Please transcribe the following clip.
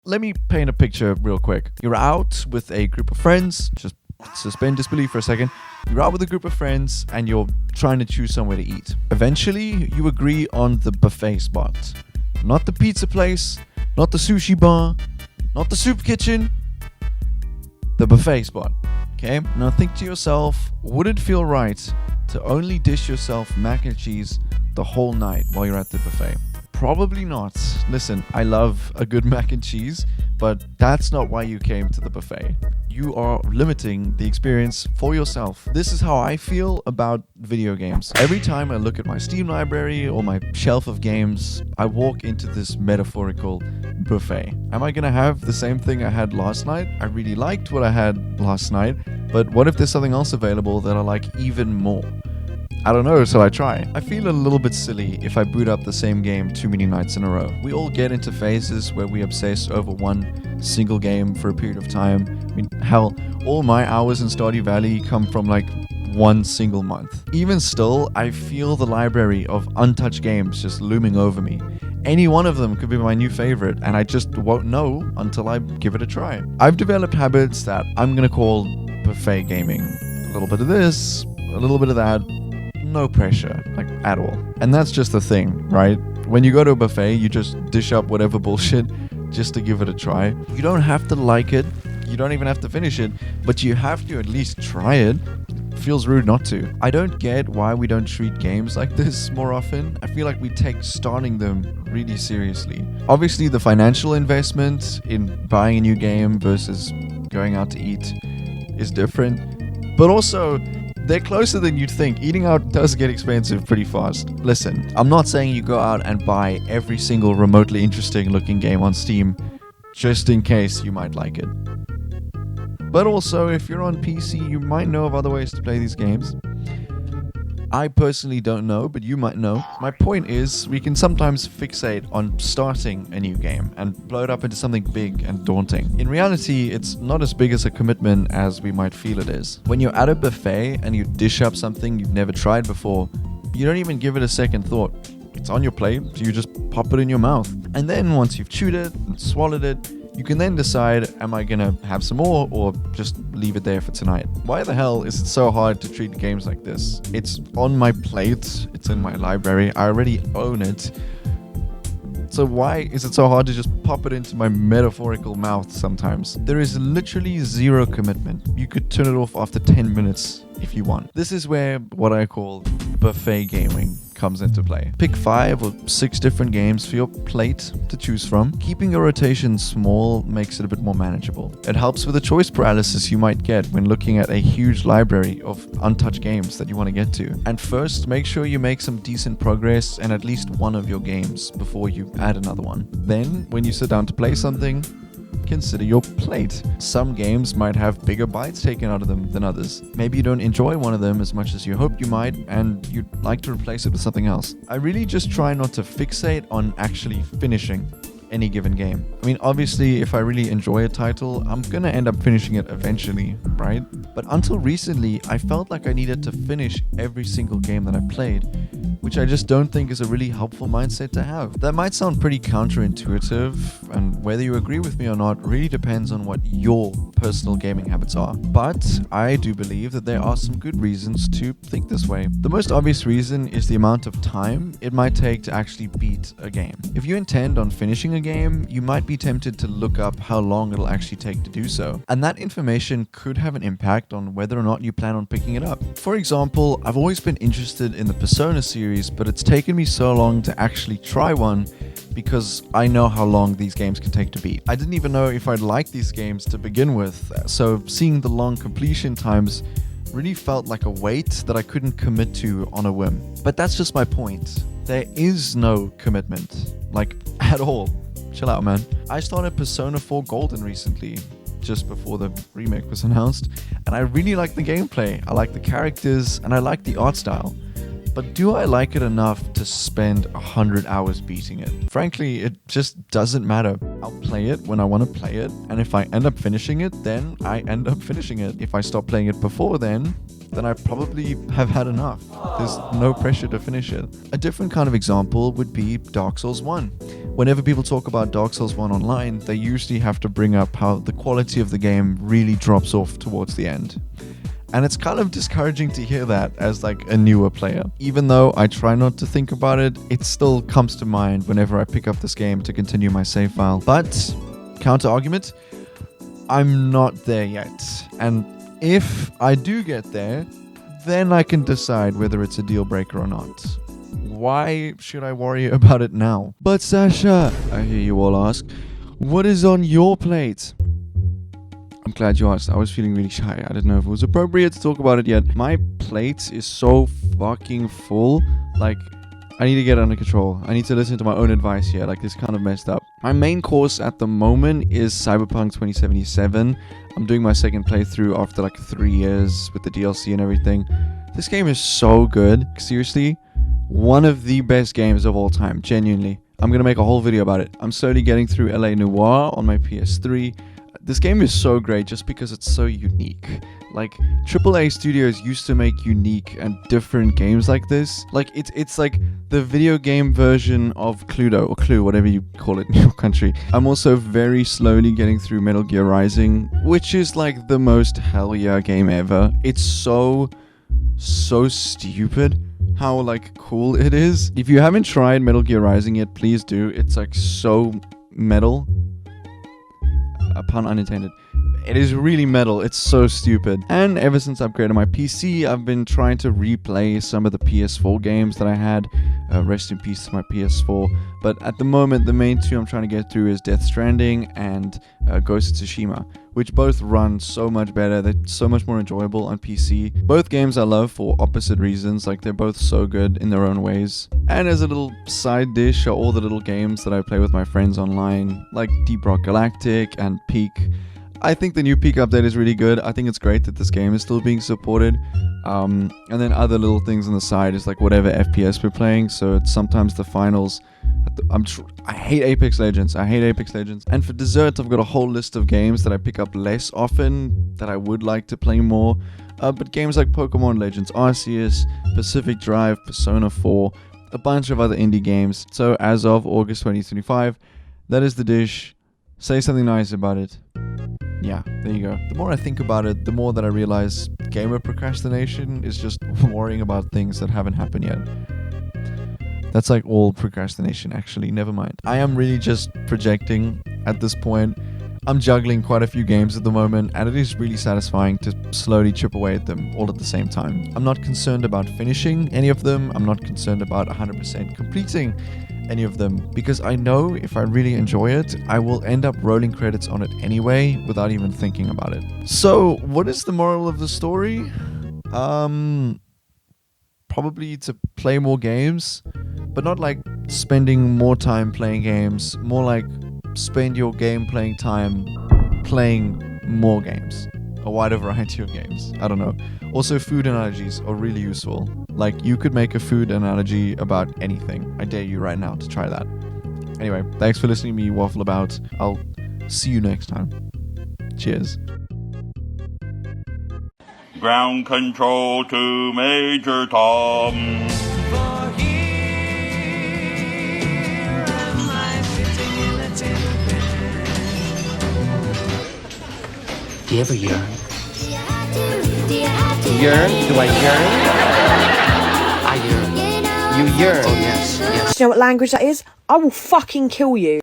Let me paint a picture real quick. You're out with a group of friends. Just suspend disbelief for a second. You're out with a group of friends and you're trying to choose somewhere to eat. Eventually, you agree on the buffet spot. Not the pizza place, not the sushi bar, not the soup kitchen, the buffet spot. Okay? Now think to yourself, would it feel right to only dish yourself mac and cheese the whole night while you're at the buffet? Probably not. Listen, I love a good mac and cheese, but that's not why you came to the buffet. You are limiting the experience for yourself. This is how I feel about video games. Every time I look at my Steam library or my shelf of games, I walk into this metaphorical buffet. Am I gonna have the same thing I had last night? I really liked what I had last night, but what if there's something else available that I like even more? I don't know, so I try. I feel a little bit silly if I boot up the same game too many nights in a row. We all get into phases where we obsess over one single game for a period of time. I mean, hell, all my hours in Stardew Valley come from like one single month. Even still, I feel the library of untouched games just looming over me. Any one of them could be my new favorite, and I just won't know until I give it a try. I've developed habits that I'm gonna call buffet gaming. A little bit of this, a little bit of that. No pressure, like at all. And that's just the thing, right? When you go to a buffet, you just dish up whatever bullshit just to give it a try. You don't have to like it. You don't even have to finish it, but you have to at least try it. Feels rude not to. I don't get why we don't treat games like this more often. I feel like we take starting them really seriously. Obviously, the financial investment in buying a new game versus going out to eat is different, but also they're closer than you'd think. Eating out does get expensive pretty fast. Listen, I'm not saying you go out and buy every single remotely interesting looking game on Steam just in case you might like it. But also, if you're on PC, you might know of other ways to play these games. I personally don't know, but you might know. My point is, we can sometimes fixate on starting a new game and blow it up into something big and daunting. In reality, it's not as big as a commitment as we might feel it is. When you're at a buffet and you dish up something you've never tried before, you don't even give it a second thought. It's on your plate, so you just pop it in your mouth. And then once you've chewed it and swallowed it, you can then decide, am I gonna have some more or just leave it there for tonight? Why the hell is it so hard to treat games like this? It's on my plate, it's in my library, I already own it. So why is it so hard to just pop it into my metaphorical mouth sometimes? There is literally zero commitment. You could turn it off after 10 minutes if you want. This is where what I call buffet gaming comes into play. Pick 5 or 6 different games for your plate to choose from. Keeping your rotation small makes it a bit more manageable. It helps with the choice paralysis you might get when looking at a huge library of untouched games that you want to get to. And first, make sure you make some decent progress in at least one of your games before you add another one. Then, when you sit down to play something, consider your plate. Some games might have bigger bites taken out of them than others. Maybe you don't enjoy one of them as much as you hoped you might, and you'd like to replace it with something else. I really just try not to fixate on actually finishing any given game. I mean, obviously, if I really enjoy a title, I'm gonna end up finishing it eventually, right? But until recently, I felt like I needed to finish every single game that I played, which I just don't think is a really helpful mindset to have. That might sound pretty counterintuitive, and whether you agree with me or not really depends on what your personal gaming habits are. But I do believe that there are some good reasons to think this way. The most obvious reason is the amount of time it might take to actually beat a game. If you intend on finishing a game, you might be tempted to look up how long it'll actually take to do so. And that information could have an impact on whether or not you plan on picking it up. For example, I've always been interested in the Persona series, but it's taken me so long to actually try one because I know how long these games can take to beat. I didn't even know if I'd like these games to begin with, so seeing the long completion times really felt like a weight that I couldn't commit to on a whim. But that's just my point. There is no commitment, like at all. Chill out, man. I started Persona 4 Golden recently, just before the remake was announced, and I really like the gameplay, I like the characters, and I like the art style. But do I like it enough to spend 100 hours beating it? Frankly, it just doesn't matter. I'll play it when I want to play it, and if I end up finishing it, then I end up finishing it. If I stop playing it before then I probably have had enough. There's no pressure to finish it. A different kind of example would be Dark Souls 1. Whenever people talk about Dark Souls 1 online, they usually have to bring up how the quality of the game really drops off towards the end. And it's kind of discouraging to hear that as like a newer player. Even though I try not to think about it, it still comes to mind whenever I pick up this game to continue my save file. But, counter argument, I'm not there yet. And if I do get there, then I can decide whether it's a deal breaker or not. Why should I worry about it now? But Sasha, I hear you all ask, what is on your plate? I'm glad you asked. I was feeling really shy. I didn't know if it was appropriate to talk about it yet. My plate is so fucking full. Like, I need to get it under control. I need to listen to my own advice here. Like, this kind of messed up. My main course at the moment is Cyberpunk 2077. I'm doing my second playthrough after like 3 years with the DLC and everything. This game is so good. Seriously, one of the best games of all time. Genuinely. I'm gonna make a whole video about it. I'm slowly getting through LA Noire on my PS3. This game is so great just because it's so unique. Like, AAA studios used to make unique and different games like this. Like, it's like the video game version of Cluedo, or Clue, whatever you call it in your country. I'm also very slowly getting through Metal Gear Rising, which is like the most hell yeah game ever. It's so stupid how like cool it is. If you haven't tried Metal Gear Rising yet, please do. It's like so metal. A pun unintended. It is really metal. It's so stupid. And ever since I upgraded my PC, I've been trying to replay some of the PS4 games that I had. Rest in peace to my PS4. But at the moment, the main two I'm trying to get through is Death Stranding and Ghost of Tsushima, which both run so much better. They're so much more enjoyable on PC. Both games I love for opposite reasons. Like, they're both so good in their own ways. And as a little side dish are all the little games that I play with my friends online, like Deep Rock Galactic and Peak. I think the new Peak update is really good. I think it's great that this game is still being supported. And then other little things on the side is like whatever FPS we're playing. So it's sometimes the finals. I hate Apex Legends. And for dessert, I've got a whole list of games that I pick up less often that I would like to play more. But games like Pokemon Legends Arceus, Pacific Drive, Persona 4, a bunch of other indie games. So as of August 2025, that is the dish. Say something nice about it. Yeah, there you go. The more I think about it, the more that I realize gamer procrastination is just worrying about things that haven't happened yet. That's like all procrastination, actually. Never mind. I am really just projecting at this point. I'm juggling quite a few games at the moment, and it is really satisfying to slowly chip away at them all at the same time. I'm not concerned about finishing any of them. I'm not concerned about 100% completing any of them, because I know if I really enjoy it, I will end up rolling credits on it anyway without even thinking about it. So, what is the moral of the story? Probably to play more games, but not like spending more time playing games, more like spend your game playing time playing more games, a wider variety of games. I don't know. Also, food analogies are really useful. Like, you could make a food analogy about anything. I dare you right now to try that. Anyway, thanks for listening to me waffle about. I'll see you next time. Cheers. Ground control to Major Tom. Do you ever yearn? Yearn? Do I yearn? I yearn. You yearn? Oh, yes, yes. Do you know what language that is? I will fucking kill you.